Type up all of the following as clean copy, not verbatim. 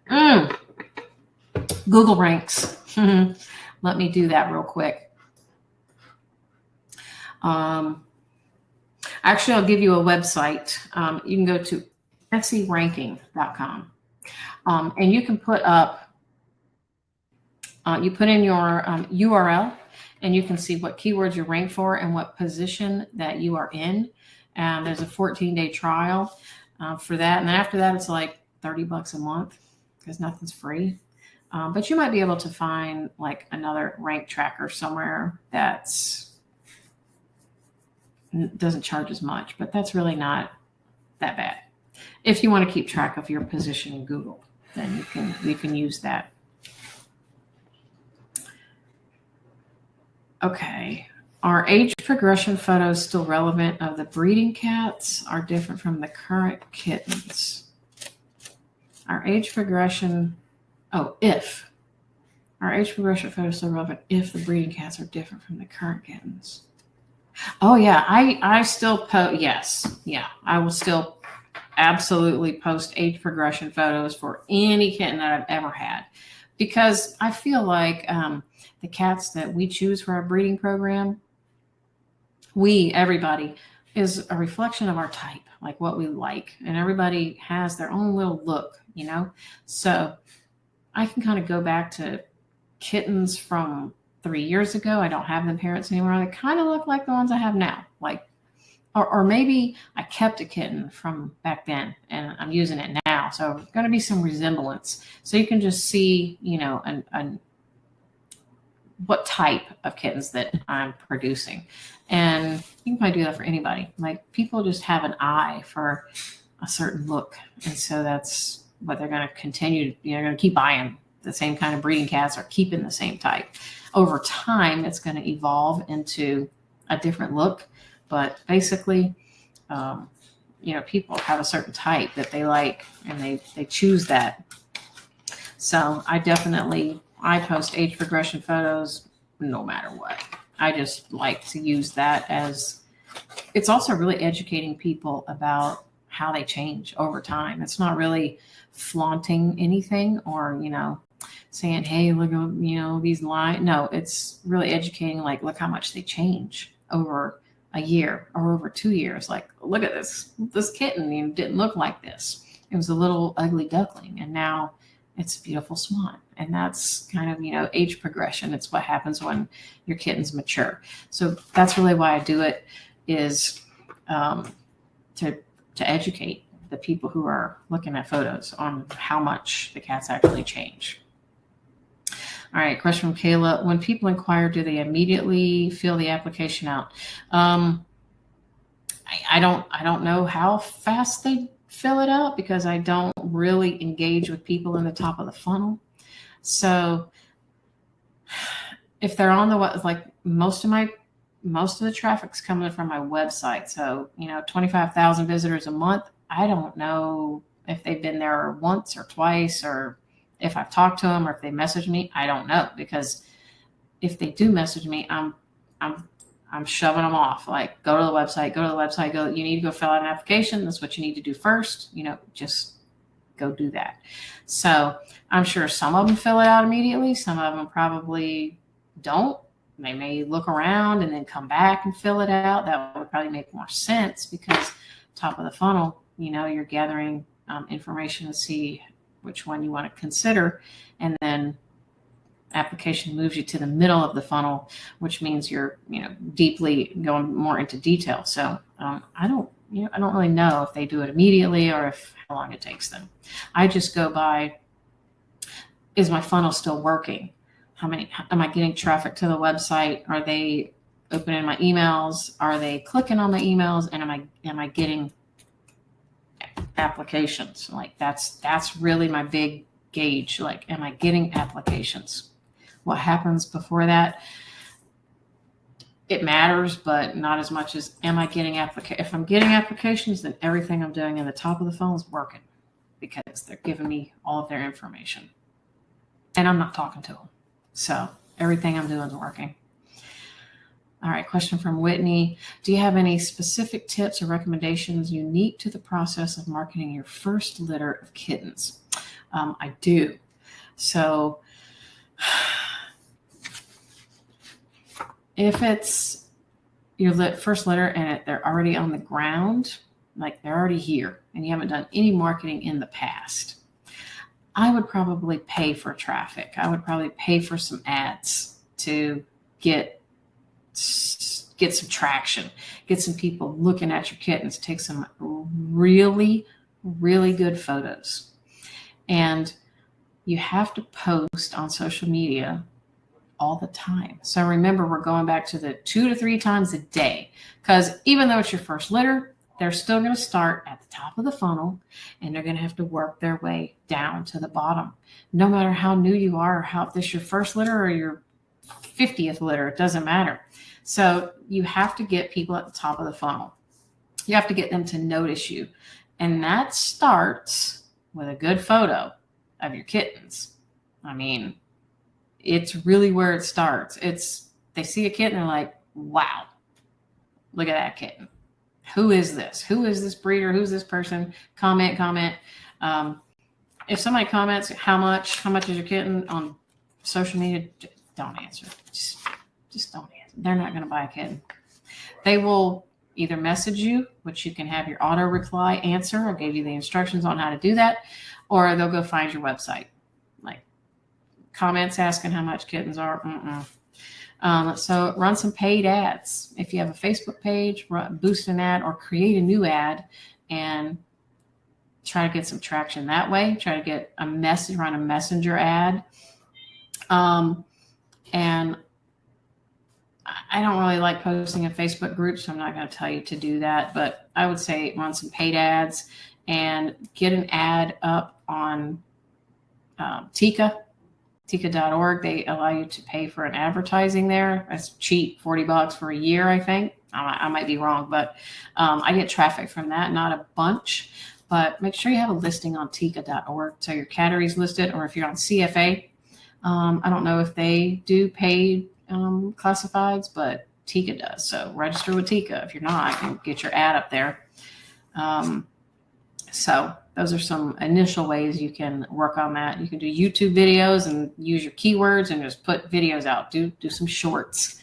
Mm, Google ranks. Let me do that real quick. Actually, I'll give you a website. You can go to SERanking.com. And you can put up, you put in your URL, and you can see what keywords you're ranked for and what position that you are in. There's a 14-day trial for that. And then after that, it's like $30 a month because nothing's free. But you might be able to find like another rank tracker somewhere that's doesn't charge as much, but that's really not that bad. If you want to keep track of your position in Google, then you can use that. Okay. Are age progression photos still relevant of the breeding cats are different from the current kittens? Our age progression, if our age progression photos still relevant if the breeding cats are different from the current kittens. Oh yeah, I still post, yes. Yeah, I will still absolutely post age progression photos for any kitten that I've ever had, because I feel like the cats that we choose for our breeding program, everybody is a reflection of our type, like what we like, and everybody has their own little look, you know? So I can kind of go back to kittens from 3 years ago. I don't have them parents anymore. They kind of look like the ones I have now. Like, or maybe I kept a kitten from back then and I'm using it now. So there's going to be some resemblance. So you can just see, you know, what type of kittens that I'm producing. And you can probably do that for anybody. Like, people just have an eye for a certain look. And so that's what they're going to continue. They're going to keep buying the same kind of breeding cats or keeping the same type. Over time, it's going to evolve into a different look. But basically, you know, people have a certain type that they like, and they choose that. So I post age progression photos no matter what. I just like to use that as, it's also really educating people about how they change over time. It's not really flaunting anything or, you know, saying, hey, look at, you know, these lines. No, it's really educating, like, look how much they change over a year or over 2 years. Like, look at this kitten, you know, didn't look like this. It was a little ugly duckling, and now it's a beautiful swan. And that's kind of, you know, age progression. It's what happens when your kittens mature. So that's really why I do it, is to educate the people who are looking at photos on how much the cats actually change. All right, question from Kayla. When people inquire, do they immediately fill the application out? I don't know how fast they fill it out, because I don't really engage with people in the top of the funnel. So if they're on the, like, most of the traffic's coming from my website. So, you know, 25,000 visitors a month. I don't know if they've been there once or twice, or if I've talked to them, or if they message me. I don't know, because if they do message me, I'm shoving them off. Like, go to the website, you need to go fill out an application. That's what you need to do first. You know, just go do that. So I'm sure some of them fill it out immediately. Some of them probably don't. They may look around and then come back and fill it out. That would probably make more sense, because top of the funnel, you know, you're gathering information to see which one you want to consider. And then application moves you to the middle of the funnel, which means you're, you know, deeply going more into detail. So I don't really know if they do it immediately or how long it takes them. I just go by, is my funnel still working? How many, am I getting traffic to the website? Are they opening my emails? Are they clicking on my emails? And am I getting applications? Like, that's really my big gauge. Like, am I getting applications? What happens before that, it matters, but not as much as, am I getting if I'm getting applications, then everything I'm doing in the top of the funnel is working, because they're giving me all of their information and I'm not talking to them. So everything I'm doing is working. All right, question from Whitney. Do you have any specific tips or recommendations unique to the process of marketing your first litter of kittens? I do. So if it's your first litter and they're already on the ground, like they're already here and you haven't done any marketing in the past, I would probably pay for traffic. I would probably pay for some ads to get some traction, get some people looking at your kittens, take some really, really good photos. And you have to post on social media all the time. So remember, we're going back to the 2 to 3 times a day, because even though it's your first litter, they're still going to start at the top of the funnel and they're going to have to work their way down to the bottom. No matter how new you are, or if this is your first litter or your 50th litter, it doesn't matter. So you have to get people at the top of the funnel. You have to get them to notice you. And that starts with a good photo of your kittens. I mean, it's really where it starts. They see a kitten, they're like, wow, look at that kitten. Who is this? Who is this breeder? Who's this person? Comment. If somebody comments, how much is your kitten on social media, don't answer. Just don't answer. They're not going to buy a kitten. They will either message you, which you can have your auto reply answer. I gave you the instructions on how to do that, or they'll go find your website. Like comments asking how much kittens are. So run some paid ads. If you have a Facebook page, boost an ad or create a new ad and try to get some traction that way. Try to get a message, run a messenger ad. And I don't really like posting in Facebook groups, so I'm not going to tell you to do that. But I would say run some paid ads and get an ad up on Tika.org. They allow you to pay for an advertising there. That's cheap, $40 for a year, I think. I might be wrong, but I get traffic from that, not a bunch. But make sure you have a listing on Tika.org so your Cattery's listed, or if you're on CFA. I don't know if they do paid classifieds, but Tika does. So register with Tika if you're not, and get your ad up there. So those are some initial ways you can work on that. You can do YouTube videos and use your keywords and just put videos out. Do some shorts,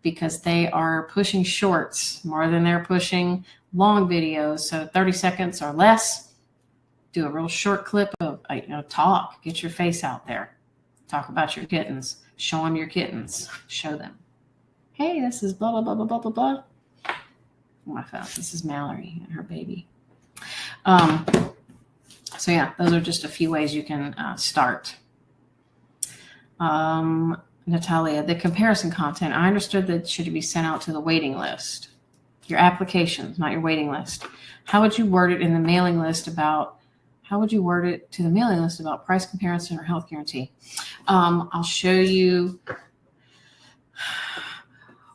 because they are pushing shorts more than they're pushing long videos. So 30 seconds or less. Do a real short clip of talk. Get your face out there. Talk about your kittens. Show them your kittens. Show them. Hey, this is blah, blah, blah, blah, blah, blah, blah. Oh my God, this is Mallory and her baby. So yeah, those are just a few ways you can start. Natalia, the comparison content. I understood that should be sent out to the waiting list. Your applications, not your waiting list. How would you word it in the mailing list about? How would you word it to the mailing list about price comparison or health guarantee? I'll show you.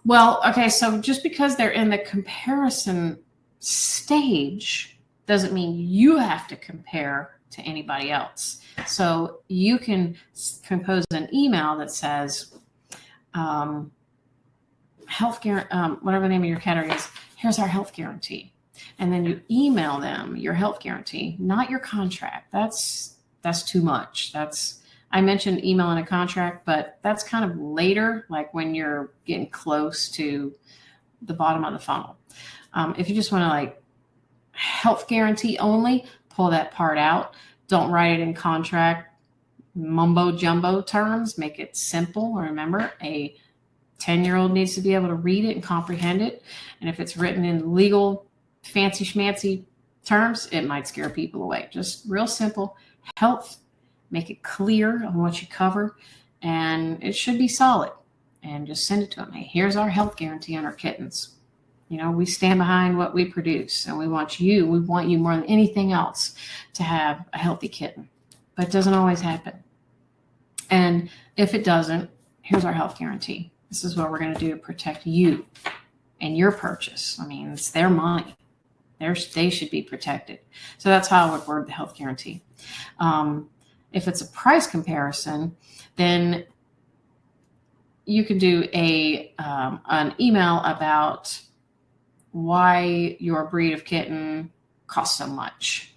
Well, okay, so just because they're in the comparison stage doesn't mean you have to compare to anybody else. So you can compose an email that says, health guarantee, whatever the name of your category is, here's our health guarantee. And then you email them your health guarantee, not your contract. That's too much. I mentioned email and a contract, but that's kind of later, like when you're getting close to the bottom of the funnel. If you just want to health guarantee only, pull that part out. Don't write it in contract mumbo jumbo terms. Make it simple. Remember, a 10-year-old needs to be able to read it and comprehend it. And if it's written in legal fancy schmancy terms, it might scare people away. Just real simple health. Make it clear on what you cover, and it should be solid. And just send it to them. Hey, here's our health guarantee on our kittens. We stand behind what we produce, and we want you more than anything else to have a healthy kitten. But it doesn't always happen. And if it doesn't, here's our health guarantee. This is what we're going to do to protect you and your purchase. I mean, it's their money. They should be protected. So that's how I would word the health guarantee. If it's a price comparison, then you can do an email about why your breed of kitten costs so much.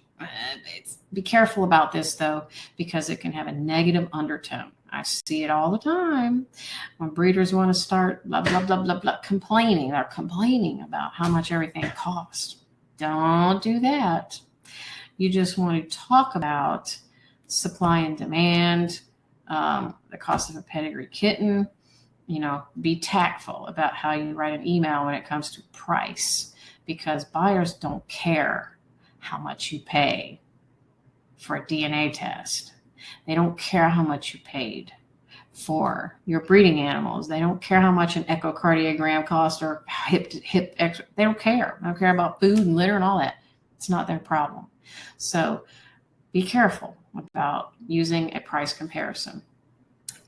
Be careful about this though, because it can have a negative undertone. I see it all the time when breeders want to start blah, blah, blah, blah, blah, complaining. They're complaining about how much everything costs. Don't do that. You just want to talk about supply and demand, the cost of a pedigree kitten. Be tactful about how you write an email when it comes to price, because buyers don't care how much you pay for a DNA test. They don't care how much you paid for your breeding animals. They don't care how much an echocardiogram costs or hip X. They don't care. They don't care about food and litter and all that. It's not their problem. So be careful about using a price comparison.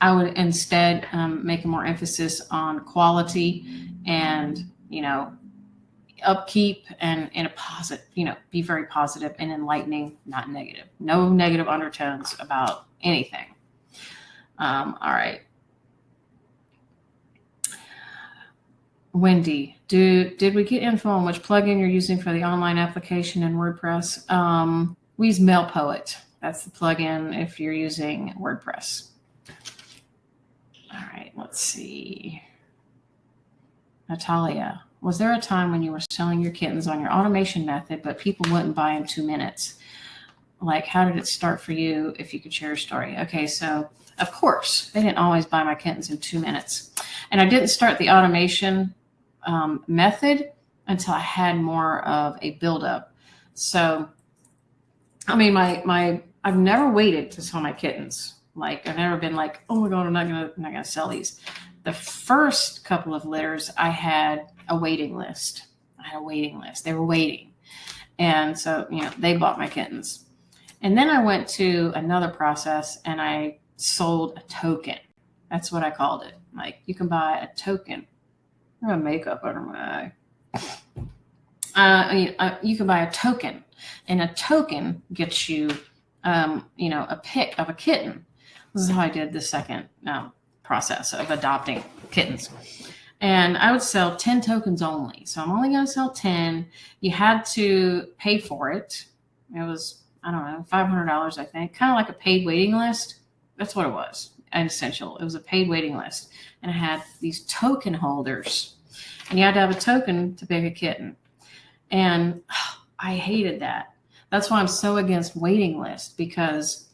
I would instead make a more emphasis on quality and, upkeep and in a positive, be very positive and enlightening, not negative. No negative undertones about anything. All right. Wendy, did we get info on which plugin you're using for the online application in WordPress? We use MailPoet. That's the plugin if you're using WordPress. All right, let's see. Natalia, was there a time when you were selling your kittens on your automation method, but people wouldn't buy in 2 minutes? Like, how did it start for you, if you could share your story? Okay, so of course, they didn't always buy my kittens in 2 minutes. And I didn't start the automation method until I had more of a buildup. So, I mean, I've never waited to sell my kittens. Like, I've never been like, oh my God, I'm not gonna sell these. The first couple of litters, I had a waiting list. They were waiting. And so, they bought my kittens. And then I went to another process and I sold a token. That's what I called it. Like, you can buy a token. I have makeup under my eye. You can buy a token, and a token gets you, a pic of a kitten. This is how I did the second process of adopting kittens. And I would sell 10 tokens only. So I'm only going to sell 10. You had to pay for it. It was, I don't know, $500, I think. Kind of like a paid waiting list. That's what it was. An essential. It was a paid waiting list. And I had these token holders. And you had to have a token to pick a kitten. And I hated that. That's why I'm so against waiting lists, because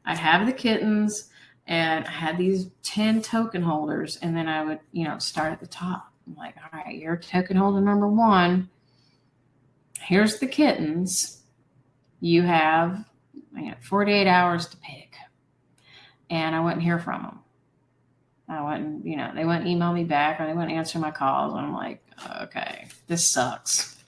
I have the kittens and I had these 10 token holders, and then I would, start at the top. I'm like, all right, you're token holder number 1. Here's the kittens. You have 48 hours to pick. And I wouldn't hear from them. I wouldn't, they wouldn't email me back, or they wouldn't answer my calls. And I'm like, okay, this sucks.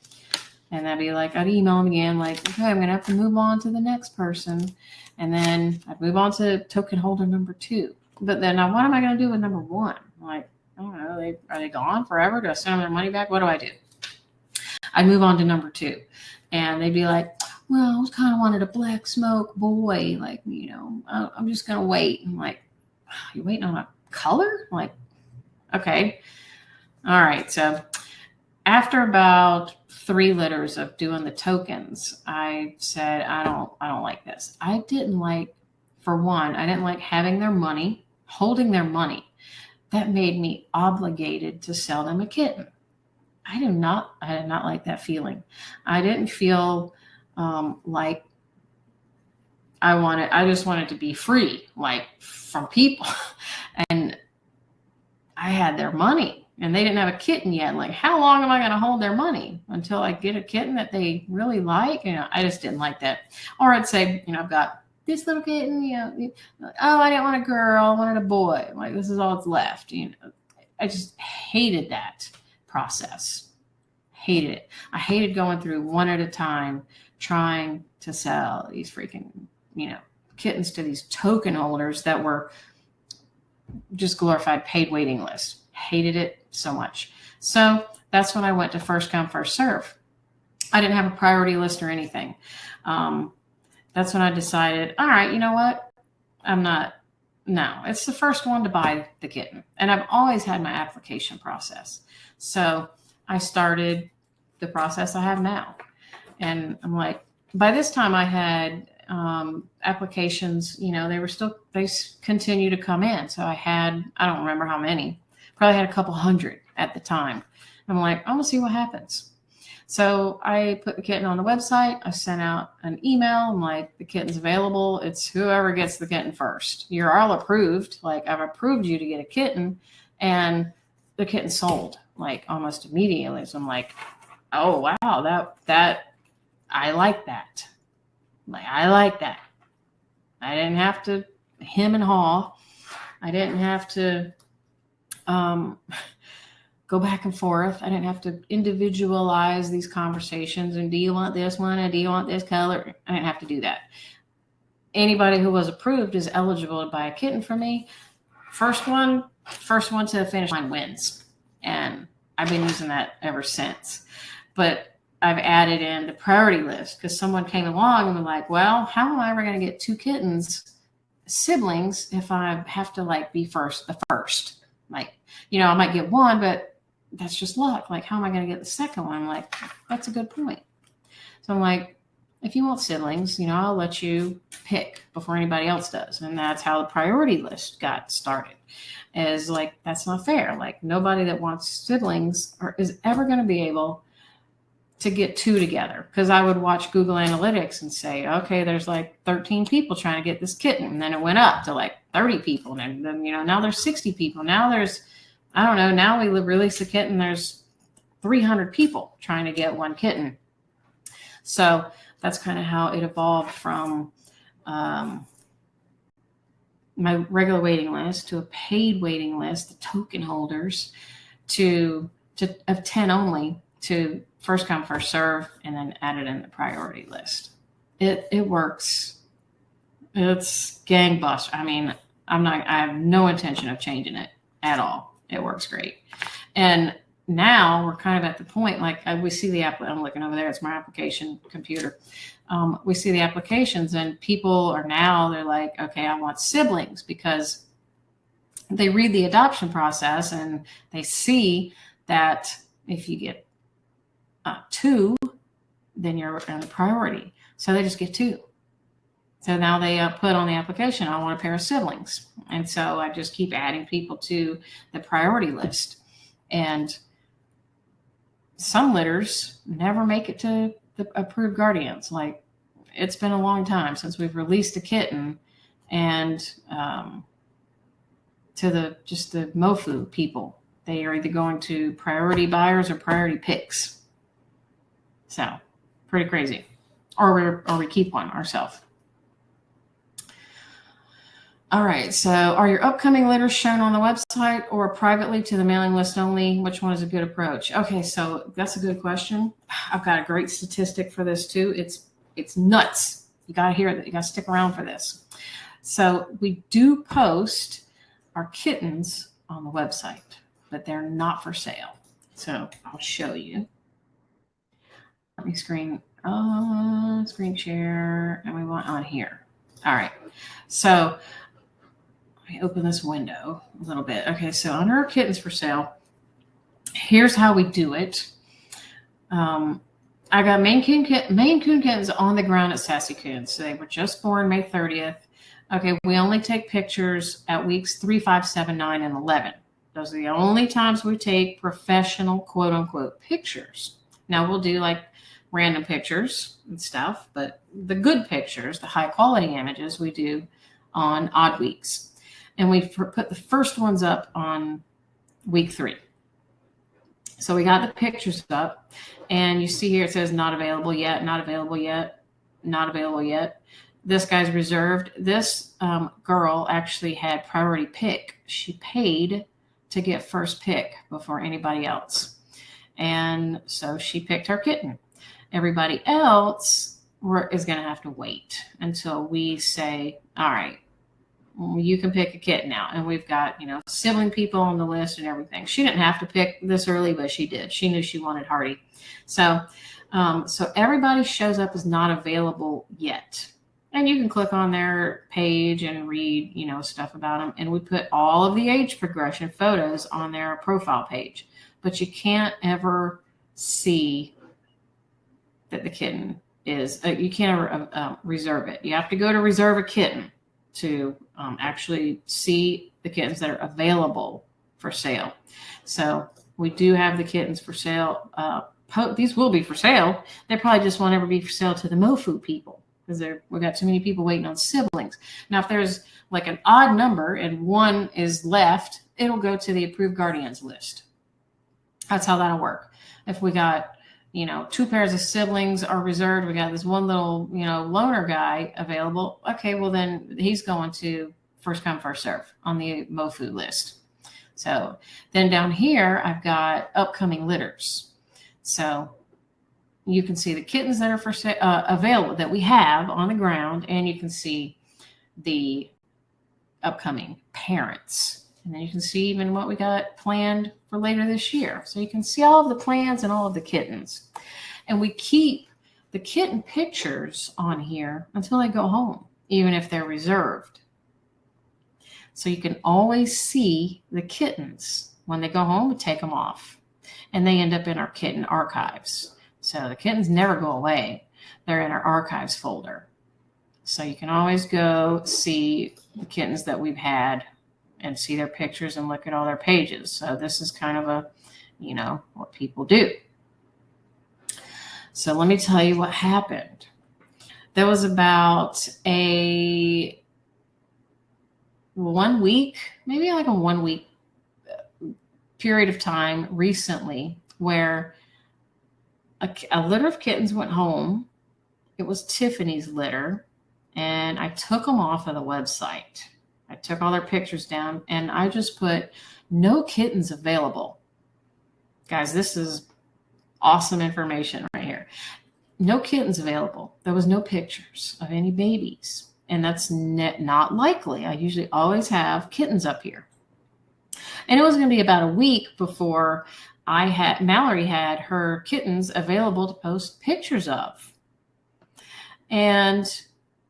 And I'd be like, I'd email them again, like, okay, I'm going to have to move on to the next person. And then I'd move on to token holder number 2. But then now what am I going to do with number 1? Like, I don't know, are they gone forever? Do I send them their money back? What do I do? I'd move on to number 2. And they'd be like, well, I kind of wanted a black smoke boy. Like, I'm just going to wait. I'm like, you're waiting on a color? I'm like, okay. All right. So after about 3 litters of doing the tokens, I said, I don't like this. I didn't like having their money, holding their money. That made me obligated to sell them a kitten. I did not like that feeling. I didn't feel like I just wanted to be free, like, from people. And I had their money and they didn't have a kitten yet. Like, how long am I going to hold their money until I get a kitten that they really like? I just didn't like that. Or I'd say, I've got this little kitten, I didn't want a girl, I wanted a boy. I'm like, this is all that's left. I just hated that process. Hated it. I hated going through one at a time, trying to sell these freaking, kittens to these token holders that were just glorified paid waiting lists. Hated it so much. So that's when I went to first come, first serve. I didn't have a priority list or anything. That's when I decided, all right, you know what? It's the first one to buy the kitten. And I've always had my application process. So I started the process I have now. And I'm like, by this time I had applications, they continue to come in. So I don't remember how many, probably had a couple hundred at the time. I'm like, I'm gonna see what happens. So I put the kitten on the website. I sent out an email. I'm like, the kitten's available. It's whoever gets the kitten first. You're all approved. Like, I've approved you to get a kitten, and the kitten sold like almost immediately. So I'm like, oh wow, that I like that. Like, I like that. I didn't have to hem and haw. I didn't have to go back and forth. I didn't have to individualize these conversations. And do you want this one? And do you want this color? I didn't have to do that. Anybody who was approved is eligible to buy a kitten from me. First one to the finish line wins. And I've been using that ever since. But I've added in the priority list because someone came along and was like, well, how am I ever going to get 2 kittens, siblings, if I have to like be the first? Like, I might get one, but that's just luck. Like, how am I going to get the second one? I'm like, that's a good point. So I'm like, if you want siblings, I'll let you pick before anybody else does. And that's how the priority list got started. Is like, that's not fair. Like, nobody that wants siblings is ever going to be able to get 2 together, because I would watch Google Analytics and say, okay, there's like 13 people trying to get this kitten. And then it went up to like 30 people. And then, now there's 60 people. Now there's, I don't know, now we release a kitten. There's 300 people trying to get one kitten. So that's kind of how it evolved from my regular waiting list to a paid waiting list, the token holders, of 10 only, to first come, first serve, and then added in the priority list. It works. It's gangbusters. I mean, I have no intention of changing it at all. It works great. And now we're kind of at the point, like we see the app, I'm looking over there, it's my application computer. We see the applications, and people they're like, okay, I want siblings, because they read the adoption process and they see that if you get 2, then you're on the priority. So they just get 2. So now they put on the application, I want a pair of siblings. And so I just keep adding people to the priority list. And some litters never make it to the approved guardians. Like, it's been a long time since we've released a kitten, and to the MOFU people, they are either going to priority buyers or priority picks. So pretty crazy. Or we keep one ourselves. All right. So are your upcoming litters shown on the website or privately to the mailing list only? Which one is a good approach? Okay. So that's a good question. I've got a great statistic for this too. It's nuts. You got to hear that. You got to stick around for this. So we do post our kittens on the website, but they're not for sale. So I'll show you. Let me screen share, and we want on here. All right. So let me open this window a little bit. Okay. So under our kittens for sale, here's how we do it. I got Maine Coon kittens on the ground at Sassy Coons. So they were just born May 30th. Okay. We only take pictures at weeks 3, 5, 7, 9, and 11. Those are the only times we take professional, quote unquote, pictures. Now we'll do like random pictures and stuff, but the good pictures, the high quality images, we do on odd weeks. And we put the first ones up on week 3. So we got the pictures up, and you see here it says not available yet, not available yet, not available yet. This guy's reserved. This girl actually had priority pick. She paid to get first pick before anybody else. And so she picked her kitten. Everybody else is going to have to wait until we say, all right, you can pick a kitten now. And we've got, sibling people on the list and everything. She didn't have to pick this early, but she did. She knew she wanted Hardy. So everybody shows up as not available yet. And you can click on their page and read, stuff about them. And we put all of the age progression photos on their profile page. But you can't ever see that the kitten is you can't reserve it. You have to go to reserve a kitten to actually see the kittens that are available for sale. So we do have the kittens for sale. These will be for sale. They probably just won't ever be for sale to the MoFu people because we got too many people waiting on siblings. Now, if there's like an odd number and one is left, it'll go to the approved guardians list. That's how that'll work. If we got, 2 pairs of siblings are reserved, we got this one little, loner guy available. Okay, well then he's going to first come, first serve on the MoFu list. So then down here, I've got upcoming litters. So you can see the kittens that are for available that we have on the ground, and you can see the upcoming parents. And then you can see even what we got planned for later this year. So you can see all of the plans and all of the kittens. And we keep the kitten pictures on here until they go home, even if they're reserved. So you can always see the kittens. When they go home, we take them off. And they end up in our kitten archives. So the kittens never go away. They're in our archives folder. So you can always go see the kittens that we've had and see their pictures and look at all their pages. So this is kind of what people do. So let me tell you what happened. There was about a 1 week, maybe like a 1 week period of time recently where a litter of kittens went home. It was Tiffany's litter, and I took them off of the website. I took all their pictures down, and I just put no kittens available. Guys, this is awesome information right here. No kittens available. There was no pictures of any babies, and that's not likely. I usually always have kittens up here. And it was going to be about a week before Mallory had her kittens available to post pictures of. And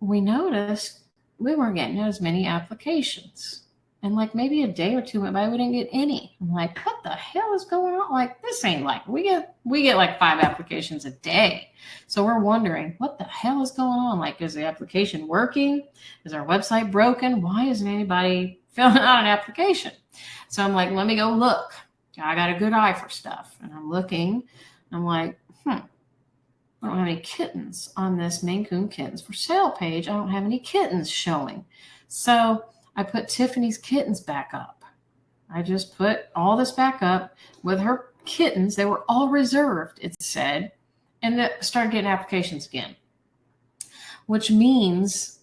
we noticed we weren't getting as many applications. And like maybe a day or two went by, we didn't get any. I'm like, what the hell is going on? Like, this ain't like, we get like 5 applications a day. So we're wondering, what the hell is going on? Like, is the application working? Is our website broken? Why isn't anybody filling out an application? So I'm like, let me go look. I got a good eye for stuff. And I'm looking. I'm like, I don't have any kittens on this Maine Coon Kittens for Sale page. I don't have any kittens showing. So I put Tiffany's kittens back up. I just put all this back up with her kittens. They were all reserved, it said, and started getting applications again, which means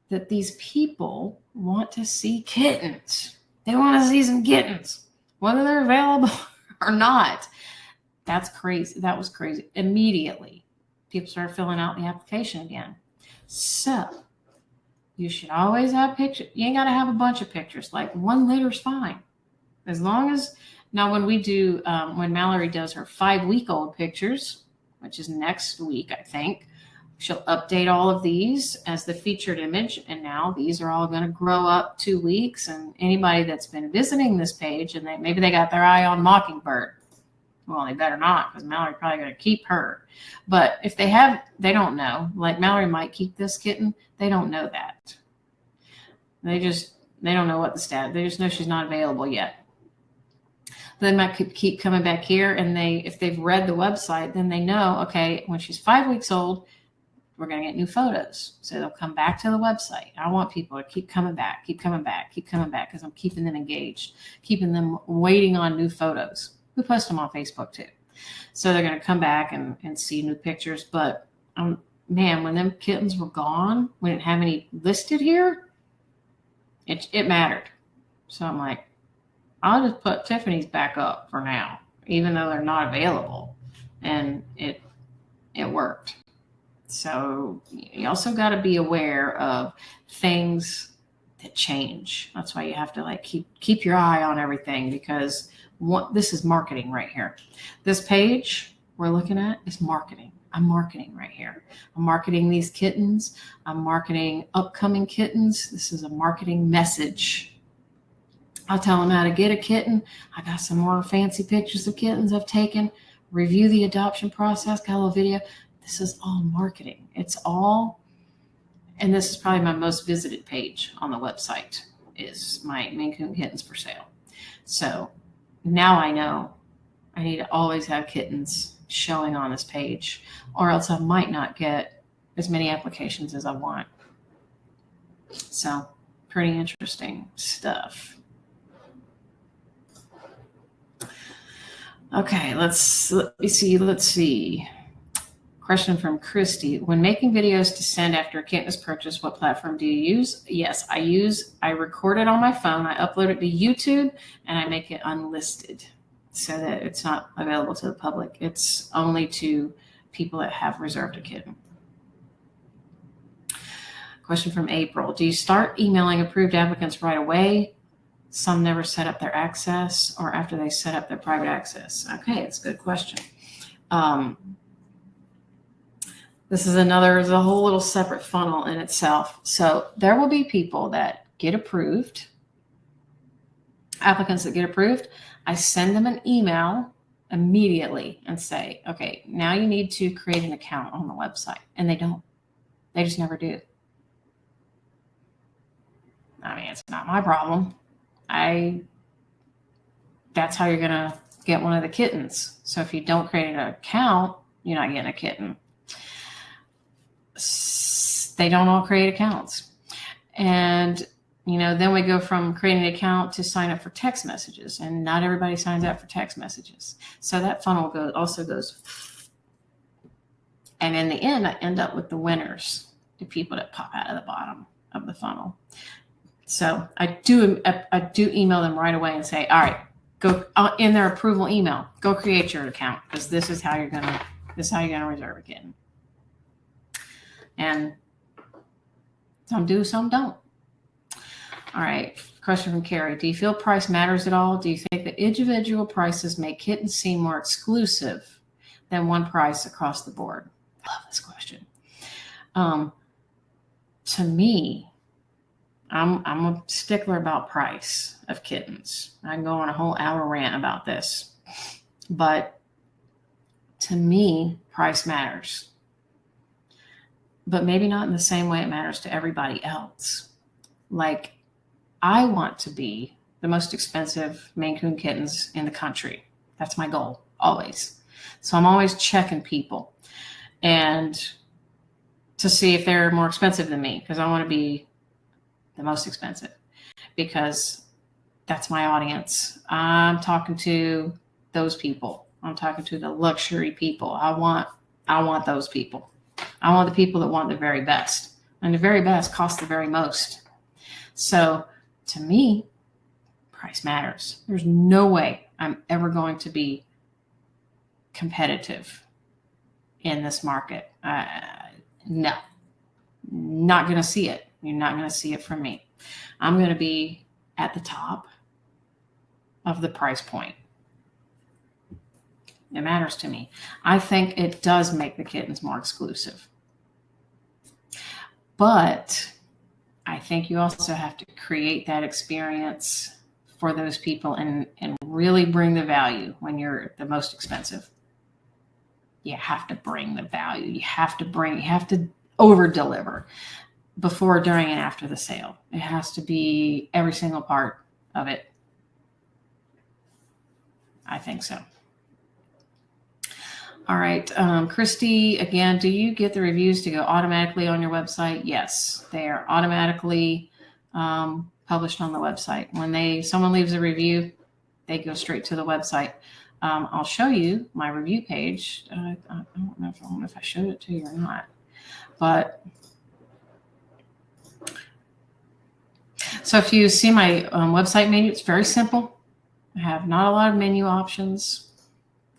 that these people want to see kittens. They want to see some kittens, whether they're available or not. That's crazy. That was crazy. Immediately, people started filling out the application again. So you should always have pictures. You ain't got to have a bunch of pictures. Like one litter's fine. As long as, now when we do, when Mallory does her 5-week-old pictures, which is next week, I think, she'll update all of these as the featured image. And now these are all going to grow up 2 weeks. And anybody that's been visiting this page and maybe they got their eye on Mockingbird. Well, they better not, because Mallory's probably going to keep her. But if they have, they don't know. Like Mallory might keep this kitten. They don't know that. They don't know what the status. They just know she's not available yet. They might keep coming back here, and if they've read the website, then they know, okay, when she's 5 weeks old, we're going to get new photos. So they'll come back to the website. I want people to keep coming back, because I'm keeping them engaged, keeping them waiting on new photos. We post them on Facebook too. So they're going to come back and see new pictures. But man, when them kittens were gone, we didn't have any listed here, it mattered. So I'm like, I'll just put Tiffany's back up for now, even though they're not available. And it worked. So you also got to be aware of things that change. That's why you have to like keep your eye on everything, because this is marketing right here. This page we're looking at is marketing. I'm marketing right here. I'm marketing these kittens. I'm marketing upcoming kittens. This is a marketing message. I'll tell them how to get a kitten. I got some more fancy pictures of kittens I've taken. Review the adoption process. Got a little video. This is all marketing. It's all, and this is probably my most visited page on the website, is my Maine Coon kittens for sale. So now I know I need to always have kittens showing on this page, or else I might not get as many applications as I want. So pretty interesting stuff. Okay, let's see. Question from Christy. When making videos to send after a kitten is purchased, what platform do you use? Yes, I record it on my phone. I upload it to YouTube and I make it unlisted so that it's not available to the public. It's only to people that have reserved a kitten. Question from April. Do you start emailing approved applicants right away? Some never set up their access, or after they set up their private access? Okay, it's a good question. This is there's a whole little separate funnel in itself. So there will be people that get approved, applicants that get approved. I send them an email immediately and say, okay, now you need to create an account on the website. And they don't. They just never do. I mean, it's not my problem. That's how you're going to get one of the kittens. So if you don't create an account, you're not getting a kitten. They don't all create accounts. And, then we go from creating an account to sign up for text messages, and not everybody signs up for text messages. So that funnel also goes. And in the end, I end up with the winners, the people that pop out of the bottom of the funnel. So I do email them right away and say, all right, go in their approval email, go create your account, because this is how you're gonna reserve a kitten. And some do, some don't. All right, question from Carrie. Do you feel price matters at all? Do you think that individual prices make kittens seem more exclusive than one price across the board? Love this question. To me, I'm a stickler about price of kittens. I can go on a whole hour rant about this, but to me, price matters, but maybe not in the same way it matters to everybody else. Like, I want to be the most expensive Maine Coon kittens in the country. That's my goal, always. So I'm always checking people and to see if they're more expensive than me, because I want to be the most expensive, because that's my audience. I'm talking to those people. I'm talking to the luxury people. I want those people. I want the people that want the very best, and the very best costs the very most. So to me, price matters. There's no way I'm ever going to be competitive in this market. No, not going to see it. You're not going to see it from me. I'm going to be at the top of the price point. It matters to me. I think it does make the kittens more exclusive. But I think you also have to create that experience for those people and really bring the value when you're the most expensive. You have to bring the value. You have to over deliver before, during, and after the sale. It has to be every single part of it. I think so. All right. Christy, again, do you get the reviews to go automatically on your website? Yes, they are automatically published on the website. When someone leaves a review, they go straight to the website. I'll show you my review page. I don't know if I showed it to you or not, but so if you see my website menu, it's very simple. I have not a lot of menu options.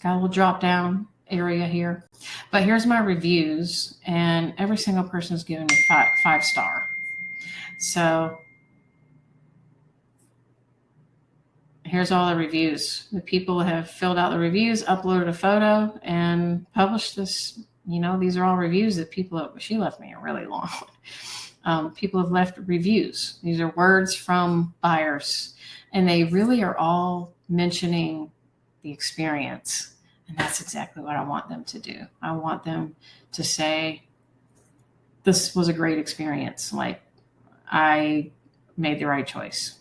Got a little drop down area here, but here's my reviews, and every single person is giving me five star. So here's all the reviews. The people have filled out the reviews, uploaded a photo, and published this. These are all reviews that she left me a really long one. People have left reviews. These are words from buyers, and they really are all mentioning the experience And that's exactly what I want them to do. I want them to say, this was a great experience. Like, I made the right choice.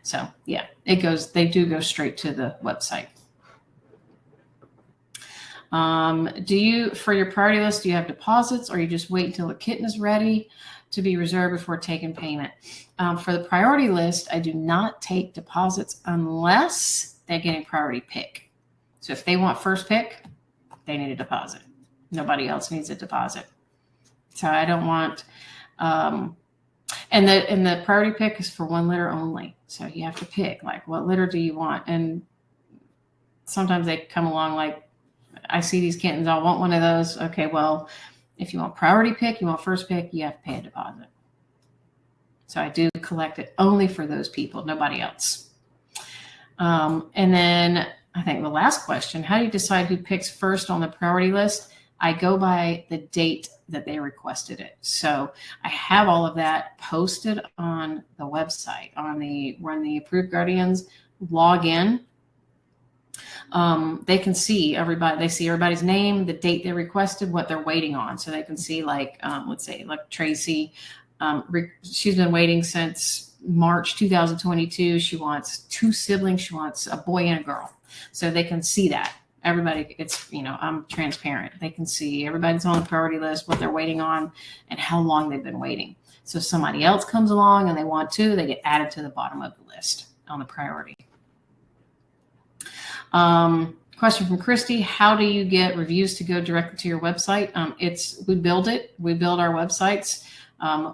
So yeah, they do go straight to the website. For your priority list, do you have deposits, or you just wait until the kitten is ready to be reserved before taking payment? For the priority list, I do not take deposits unless they're getting priority pick. So if they want first pick, they need a deposit. Nobody else needs a deposit. So I don't want, and the priority pick is for one litter only. So you have to pick, like, what litter do you want? And sometimes they come along like, I see these kittens, I want one of those. Okay, well, if you want priority pick, you want first pick, you have to pay a deposit. So I do collect it only for those people, nobody else. And then I think the last question, how do you decide who picks first on the priority list? I go by the date that they requested it. So I have all of that posted on the website. When the approved guardians log in, they can see everybody. They see everybody's name, the date they requested, what they're waiting on. So they can see, like, let's say, like Tracy, she's been waiting since March 2022. She wants 2 siblings. She wants a boy and a girl. So they can see that. Everybody, I'm transparent. They can see everybody's on the priority list, what they're waiting on, and how long they've been waiting. So if somebody else comes along and they want to, they get added to the bottom of the list on the priority. Question from Christy: how do you get reviews to go directly to your website? We build our websites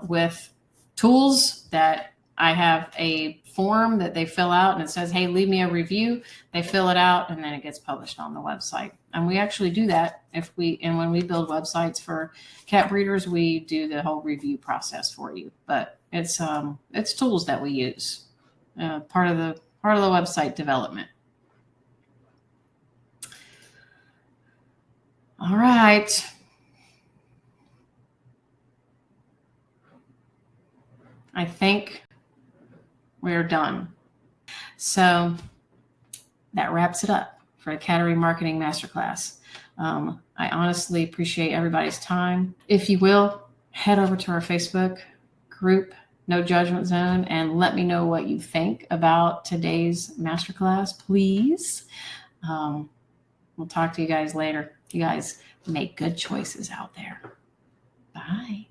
with tools that I have a form that they fill out, and it says, hey, leave me a review. They fill it out, and then it gets published on the website. And we actually do that when we build websites for cat breeders, we do the whole review process for you. But it's tools that we use, part of the website development. All right. I think we're done. So that wraps it up for the Cattery Marketing Masterclass. I honestly appreciate everybody's time. If you will, head over to our Facebook group, No Judgment Zone, and let me know what you think about today's masterclass, please. We'll talk to you guys later. You guys make good choices out there. Bye.